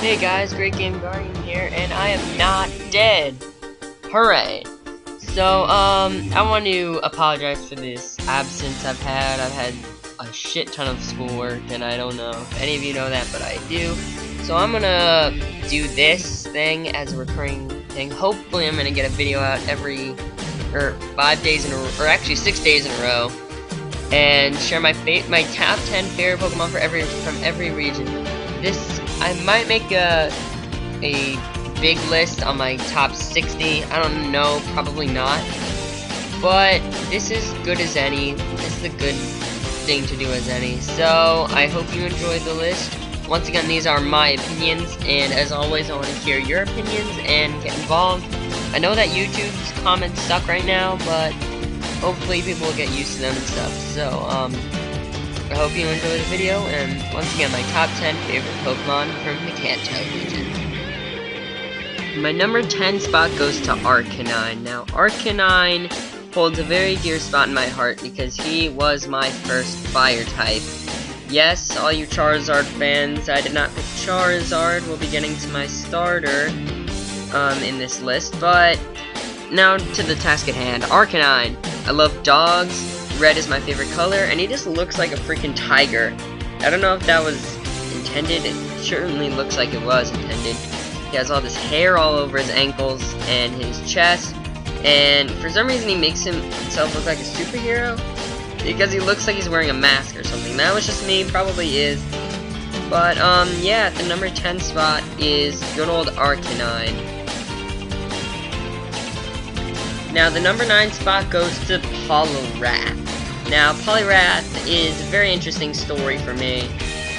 Hey guys, Great Game Guardian here, and I am not dead. Hooray! So, I want to apologize for this absence I've had. I've had a shit ton of schoolwork, and I don't know if any of you know that, but I do. So I'm gonna do this thing as a recurring thing. Hopefully I'm gonna get a video out every, 5 days in a row, or actually 6 days in a row, and share my top 10 favorite Pokemon from every region. I might make a big list on my top 60. I don't know, probably not. But this is good as any. This is a good thing to do as any. So I hope you enjoyed the list. Once again, these are my opinions, and as always, I want to hear your opinions and get involved. I know that YouTube's comments suck right now, but hopefully people will get used to them and stuff. So, I hope you enjoy the video, and once again, my top 10 favorite Pokemon from the Kanto region. My number 10 spot goes to Arcanine. Now, Arcanine holds a very dear spot in my heart because he was my first fire type. Yes, all you Charizard fans, I did not pick Charizard. We'll be getting to my starter in this list, but now to the task at hand. Arcanine. I love dogs. Red is my favorite color, and he just looks like a freaking tiger. I don't know if that was intended. It certainly looks like it was intended. He has all this hair all over his ankles and his chest, and for some reason he makes himself look like a superhero because he looks like he's wearing a mask or something. That was just me, probably is. But yeah, at the number 10 spot is good old Arcanine. Now, the number 9 spot goes to Poliwrath. Now, Poliwrath is a very interesting story for me.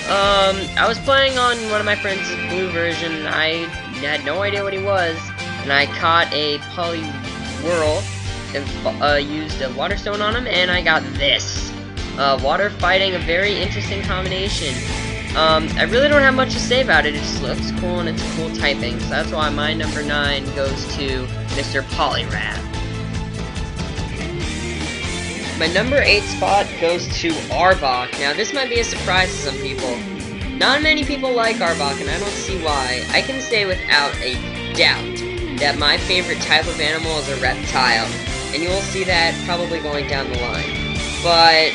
I was playing on one of my friend's blue version, and I had no idea what he was, and I caught a Poliwhirl, and used a Water Stone on him, and I got this. Water fighting, a very interesting combination. I really don't have much to say about it. It just looks cool, and it's cool typing, so that's why my number 9 goes to Mr. Poliwrath. My number 8 spot goes to Arbok. Now, this might be a surprise to some people. Not many people like Arbok, and I don't see why. I can say without a doubt that my favorite type of animal is a reptile, and you will see that probably going down the line. But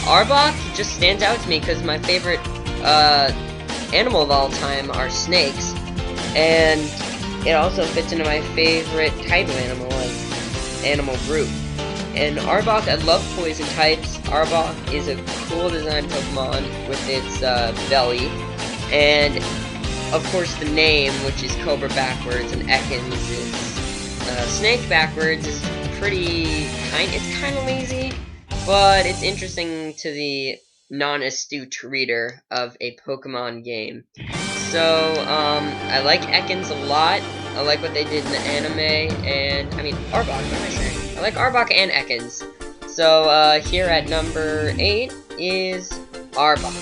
Arbok just stands out to me because my favorite animal of all time are snakes, and it also fits into my favorite type of animal, like animal group. And Arbok, I love poison types. Arbok is a cool design Pokemon with its belly, and of course the name, which is Cobra backwards, and Ekans is snake backwards, is it's kind of lazy, but it's interesting to the non-astute reader of a Pokemon game. So, I like Ekans a lot. I like what they did in the anime, and, Arbok, what am I saying? I like Arbok and Ekans. So, here at number 8 is Arbok.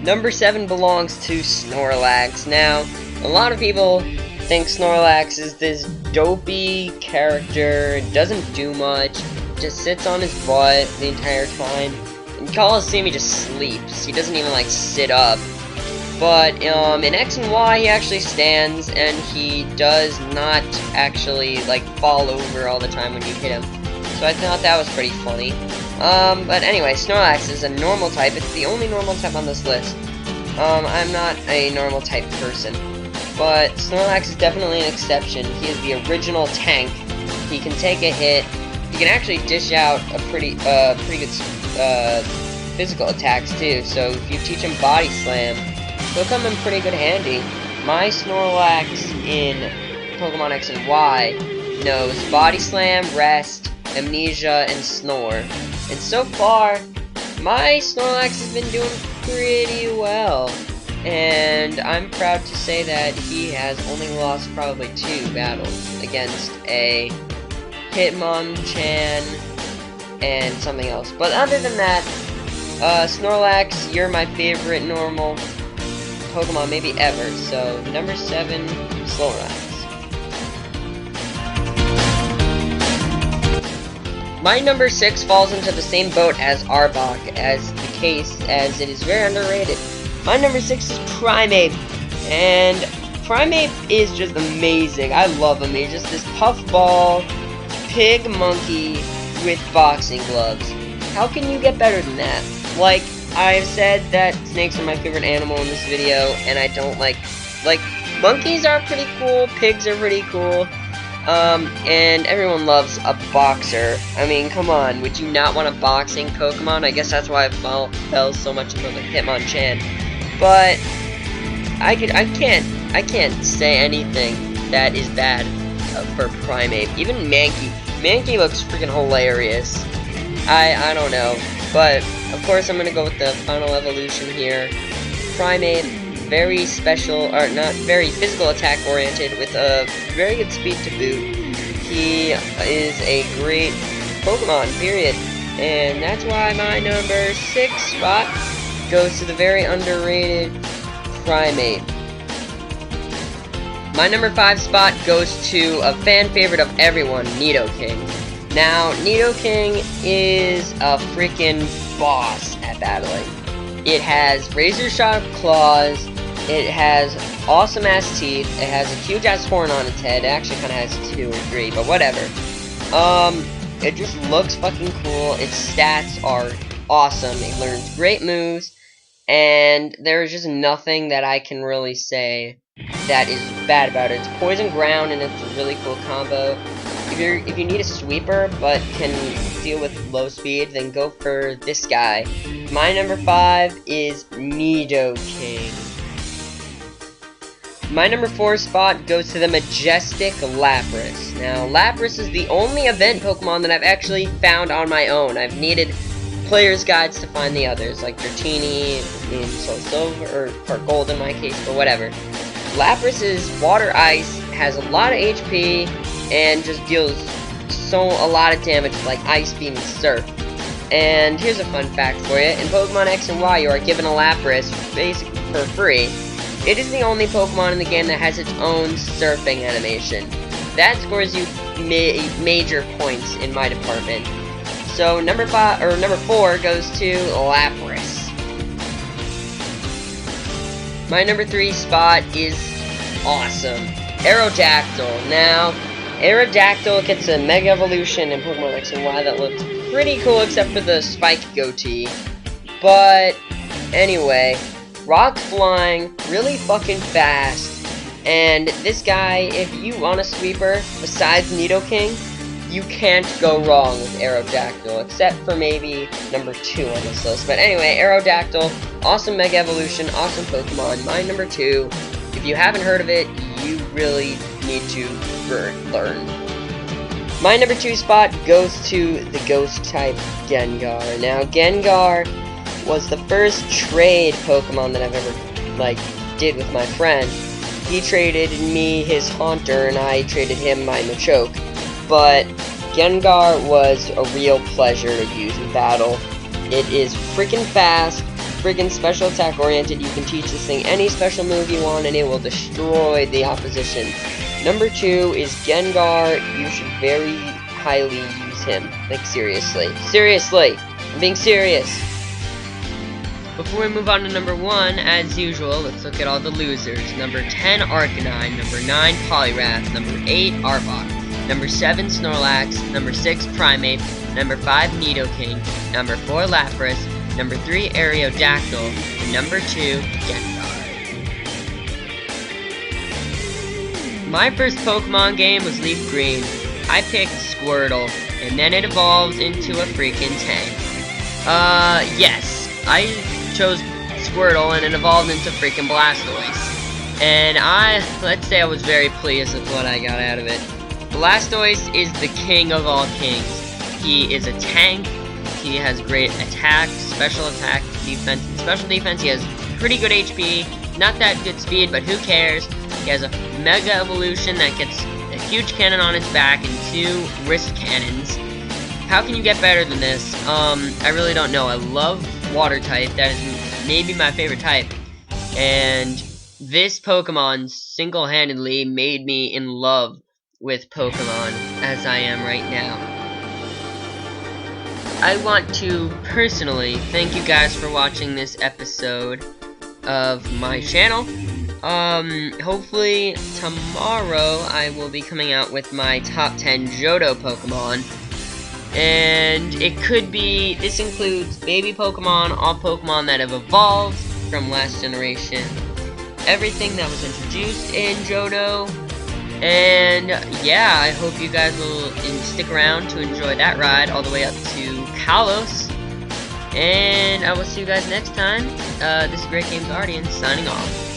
Number 7 belongs to Snorlax. Now, a lot of people think Snorlax is this dopey character, doesn't do much, just sits on his butt the entire time. In Coliseum, he just sleeps. He doesn't even, sit up. But, in X and Y, he actually stands, and he does not actually, fall over all the time when you hit him. So I thought that was pretty funny. But anyway, Snorlax is a normal type. It's the only normal type on this list. I'm not a normal type person. But Snorlax is definitely an exception. He is the original tank. He can take a hit. He can actually dish out a pretty good, physical attacks, too. So if you teach him Body Slam, he'll come in pretty good handy. My Snorlax in Pokemon X and Y knows Body Slam, Rest, Amnesia, and Snore. And so far, my Snorlax has been doing pretty well. And I'm proud to say that he has only lost probably 2 battles against a Hitmonchan and something else. But other than that, Snorlax, you're my favorite normal Pokemon maybe ever. So number 7, Snorlax. My number 6 falls into the same boat as Arbok, as it is very underrated. My number 6 is Primeape, and Primeape is just amazing. I love him. He's just this puffball pig monkey with boxing gloves. How can you get better than that? Like, I've said that snakes are my favorite animal in this video, and I don't like monkeys are pretty cool, pigs are pretty cool, and everyone loves a boxer. I mean, come on, would you not want a boxing Pokemon? I guess that's why I fell so much in love with Hitmonchan. But I can't say anything that is bad for Primeape. Even Mankey. Mankey looks freaking hilarious. I don't know, but of course I'm gonna go with the final evolution here. Primeape, very special, or not very physical attack oriented with a very good speed to boot. He is a great Pokemon, period. And that's why my number 6 spot goes to the very underrated Primeape. My number 5 spot goes to a fan favorite of everyone, Nidoking. Now, Nidoking is a freaking boss at battling. It has razor-sharp claws, it has awesome-ass teeth, it has a huge-ass horn on its head. It actually kind of has 2 or 3, but whatever. It just looks fucking cool. Its stats are awesome. It learns great moves, and there's just nothing that I can really say that is bad about it. It's poison ground, and it's a really cool combo. If you need a sweeper but can deal with low speed, then go for this guy. My number 5 is Nidoking. My number 4 spot goes to the majestic Lapras. Now, Lapras is the only event Pokemon that I've actually found on my own. I've needed player's guides to find the others, like Dratini, in Soul Silver, or Gold in my case, but whatever. Lapras is Water Ice, has a lot of HP, and just deals a lot of damage with like Ice Beam and Surf. And here's a fun fact for you. In Pokemon X and Y, you are given a Lapras basically for free. It is the only Pokemon in the game that has its own surfing animation. That scores you major points in my department. So number 4 goes to Lapras. My number 3 spot is awesome, Aerodactyl. Now, Aerodactyl gets a Mega Evolution in Pokemon X and Y that looks pretty cool except for the spike goatee. But anyway, rock flying, really fucking fast, and this guy, if you want a sweeper besides Nidoking, you can't go wrong with Aerodactyl, except for maybe number 2 on this list. But anyway, Aerodactyl, awesome Mega Evolution, awesome Pokemon. My number 2, if you haven't heard of it, you really need to learn. My number 2 spot goes to the Ghost-type Gengar. Now, Gengar was the first trade Pokemon that I've ever, did with my friend. He traded me his Haunter, and I traded him my Machoke. But Gengar was a real pleasure to use in battle. It is freaking fast, freaking special attack oriented. You can teach this thing any special move you want and it will destroy the opposition. Number 2 is Gengar. You should very highly use him. Like, seriously. Seriously! I'm being serious. Before we move on to number 1, as usual, let's look at all the losers. Number 10, Arcanine. Number 9, Poliwrath. Number 8, Arbok. Number 7, Snorlax. Number 6, Primeape. Number 5, Nidoking. Number 4, Lapras. Number 3, Aerodactyl. And number 2, Gengar. My first Pokemon game was Leaf Green. I picked Squirtle, and then it evolved into a freaking tank. Yes, I chose Squirtle, and it evolved into freaking Blastoise. And let's say I was very pleased with what I got out of it. Blastoise is the king of all kings. He is a tank, he has great attack, special attack, defense, and special defense. He has pretty good HP, not that good speed, but who cares. He has a Mega Evolution that gets a huge cannon on its back and 2 wrist cannons. How can you get better than this? I really don't know. I love Water type. That is maybe my favorite type. And this Pokemon single-handedly made me in love with Pokemon as I am right now. I want to personally thank you guys for watching this episode. of my channel. Hopefully tomorrow I will be coming out with my top 10 Johto Pokemon. And it could be, this includes baby Pokemon, all Pokemon that have evolved from last generation, everything that was introduced in Johto. And yeah, I hope you guys will stick around to enjoy that ride all the way up to Kalos. And I will see you guys next time. This is Great Games Guardian signing off.